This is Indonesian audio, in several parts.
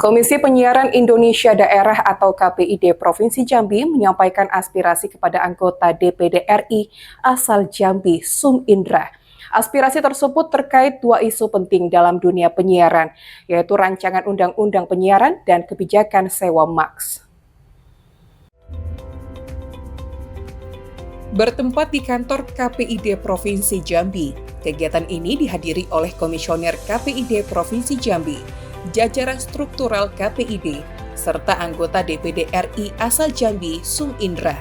Komisi Penyiaran Indonesia Daerah atau KPID Provinsi Jambi menyampaikan aspirasi kepada anggota DPD RI asal Jambi, Sum Indra. Aspirasi tersebut terkait dua isu penting dalam dunia penyiaran, yaitu rancangan undang-undang penyiaran dan kebijakan sewa maks. Bertempat di kantor KPID Provinsi Jambi, kegiatan ini dihadiri oleh Komisioner KPID Provinsi Jambi, jajaran struktural KPID, serta anggota DPD RI asal Jambi, Sum Indra.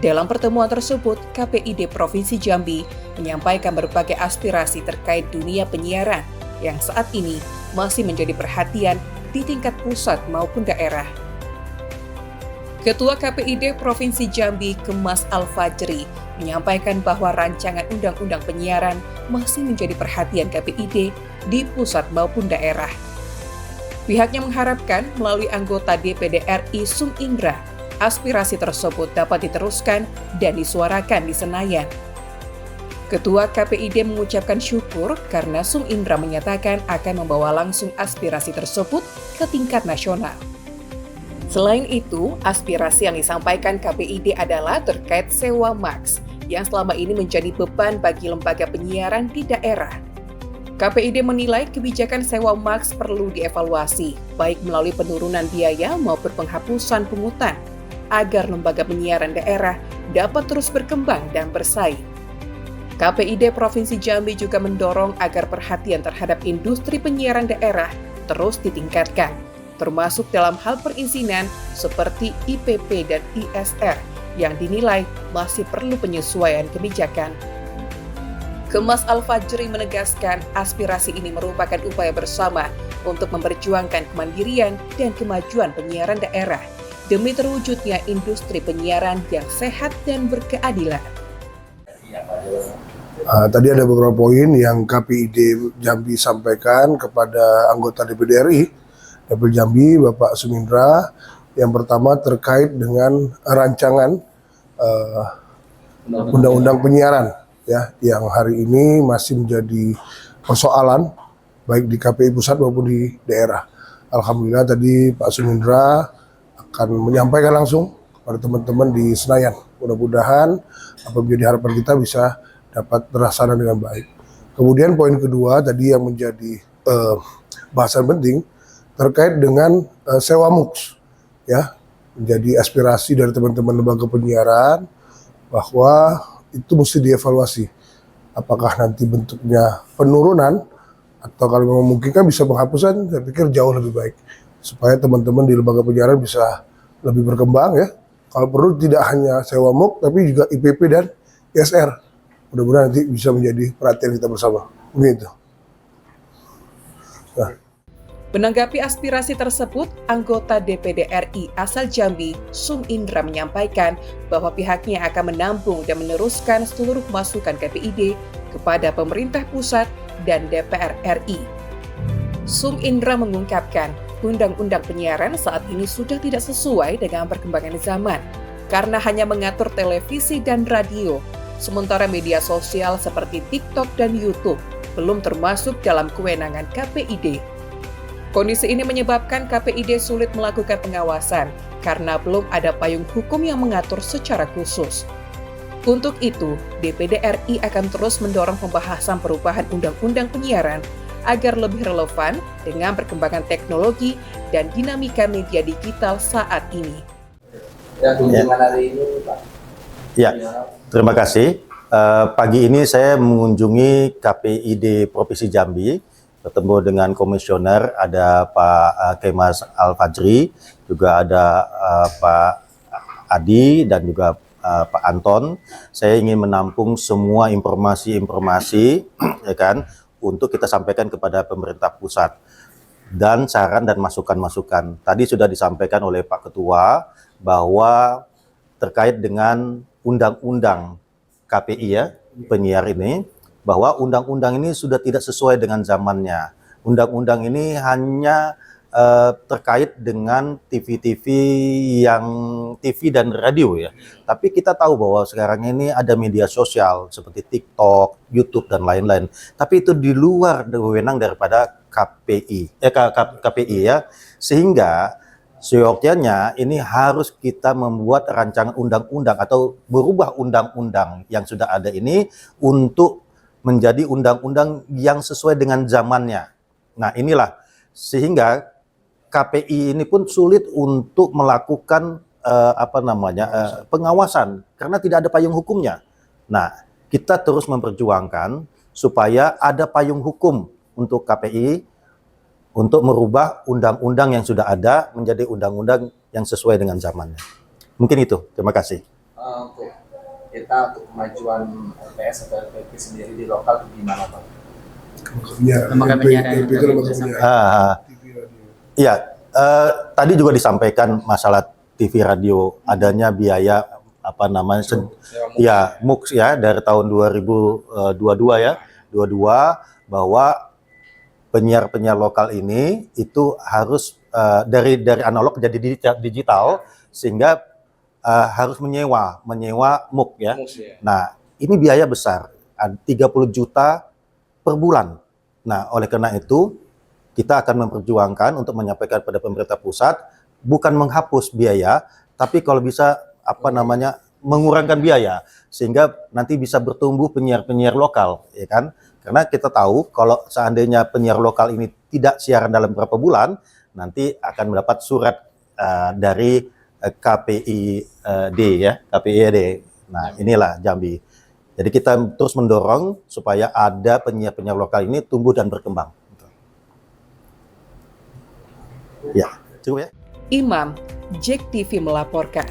Dalam pertemuan tersebut, KPID Provinsi Jambi menyampaikan berbagai aspirasi terkait dunia penyiaran yang saat ini masih menjadi perhatian di tingkat pusat maupun daerah. Ketua KPID Provinsi Jambi, Kemas Al-Fajri, menyampaikan bahwa rancangan undang-undang penyiaran masih menjadi perhatian KPID di pusat maupun daerah. Pihaknya mengharapkan melalui anggota DPD RI Sum Indra, aspirasi tersebut dapat diteruskan dan disuarakan di Senayan. Ketua KPID mengucapkan syukur karena Sum Indra menyatakan akan membawa langsung aspirasi tersebut ke tingkat nasional. Selain itu, aspirasi yang disampaikan KPID adalah terkait sewa maks yang selama ini menjadi beban bagi lembaga penyiaran di daerah. KPID menilai kebijakan sewa maks perlu dievaluasi, baik melalui penurunan biaya maupun penghapusan pungutan, agar lembaga penyiaran daerah dapat terus berkembang dan bersaing. KPID Provinsi Jambi juga mendorong agar perhatian terhadap industri penyiaran daerah terus ditingkatkan, termasuk dalam hal perizinan seperti IPP dan ISR yang dinilai masih perlu penyesuaian kebijakan. Kemas Al-Fajri menegaskan aspirasi ini merupakan upaya bersama untuk memperjuangkan kemandirian dan kemajuan penyiaran daerah demi terwujudnya industri penyiaran yang sehat dan berkeadilan. Tadi ada beberapa poin yang KPID Jambi sampaikan kepada anggota DPD RI DPD Jambi, Bapak Sum Indra. Yang pertama terkait dengan rancangan undang-undang penyiaran, ya, yang hari ini masih menjadi persoalan baik di KPI pusat maupun di daerah. Alhamdulillah tadi Pak Sum Indra akan menyampaikan langsung kepada teman-teman di Senayan. Mudah-mudahan apa menjadi harapan kita bisa dapat terlaksana dengan baik. Kemudian poin kedua tadi yang menjadi bahasan penting terkait dengan sewa maks, ya, menjadi aspirasi dari teman-teman lembaga penyiaran bahwa itu mesti dievaluasi. Apakah nanti bentuknya penurunan atau kalau memungkinkan bisa penghapusan, saya pikir jauh lebih baik supaya teman-teman di lembaga penyiaran bisa lebih berkembang, ya. Kalau perlu tidak hanya sewa maks tapi juga IPP dan ISR. Mudah-mudahan nanti bisa menjadi perhatian kita bersama. Begitu. Nah. Menanggapi aspirasi tersebut, anggota DPD RI asal Jambi, Sum Indra menyampaikan bahwa pihaknya akan menampung dan meneruskan seluruh masukan KPID kepada pemerintah pusat dan DPR RI. Sum Indra mengungkapkan, undang-undang penyiaran saat ini sudah tidak sesuai dengan perkembangan zaman, karena hanya mengatur televisi dan radio, sementara media sosial seperti TikTok dan YouTube belum termasuk dalam kewenangan KPID. Kondisi ini menyebabkan KPID sulit melakukan pengawasan karena belum ada payung hukum yang mengatur secara khusus. Untuk itu, DPD RI akan terus mendorong pembahasan perubahan undang-undang penyiaran agar lebih relevan dengan perkembangan teknologi dan dinamika media digital saat ini. Ya, terima kasih. Pagi ini saya mengunjungi KPID Provinsi Jambi, bertemu dengan komisioner, ada Pak Kemas Al-Fajri, juga ada Pak Adi dan juga Pak Anton. Saya ingin menampung semua informasi-informasi ya kan, untuk kita sampaikan kepada pemerintah pusat dan saran dan masukan-masukan. Tadi sudah disampaikan oleh Pak Ketua bahwa terkait dengan undang-undang KPI, ya, penyiar ini, bahwa undang-undang ini sudah tidak sesuai dengan zamannya. Undang-undang ini hanya terkait dengan TV-TV yang TV dan radio, ya. Tapi kita tahu bahwa sekarang ini ada media sosial seperti TikTok, YouTube dan lain-lain. Tapi itu di luar wewenang daripada KPI ya, sehingga seyogyanya ini harus kita membuat rancangan undang-undang atau berubah undang-undang yang sudah ada ini untuk menjadi undang-undang yang sesuai dengan zamannya. Nah inilah sehingga KPI ini pun sulit untuk melakukan pengawasan karena tidak ada payung hukumnya. Nah kita terus memperjuangkan supaya ada payung hukum untuk KPI untuk merubah undang-undang yang sudah ada menjadi undang-undang yang sesuai dengan zamannya. Mungkin itu. Terima kasih. Untuk kita, untuk kemajuan LPS atau LPP sendiri di lokal gimana Pak? Lembaga penyiaran. Iya, tadi juga disampaikan masalah TV radio adanya biaya MUX ya dari tahun 2022 bahwa penyiar-penyiar lokal ini itu harus dari analog jadi digital sehingga harus menyewa MUX ya. Nah, ini biaya besar, 30 juta per bulan. Nah, oleh karena itu kita akan memperjuangkan untuk menyampaikan pada pemerintah pusat bukan menghapus biaya, tapi kalau bisa mengurangkan biaya sehingga nanti bisa bertumbuh penyiar-penyiar lokal, ya kan? Karena kita tahu kalau seandainya penyiar lokal ini tidak siaran dalam beberapa bulan, nanti akan mendapat surat dari KPID ya, KPID. Nah, inilah Jambi. Jadi kita terus mendorong supaya ada penyiar-penyiar lokal ini tumbuh dan berkembang. Ya, cukup ya. Imam, JEK TV melaporkan.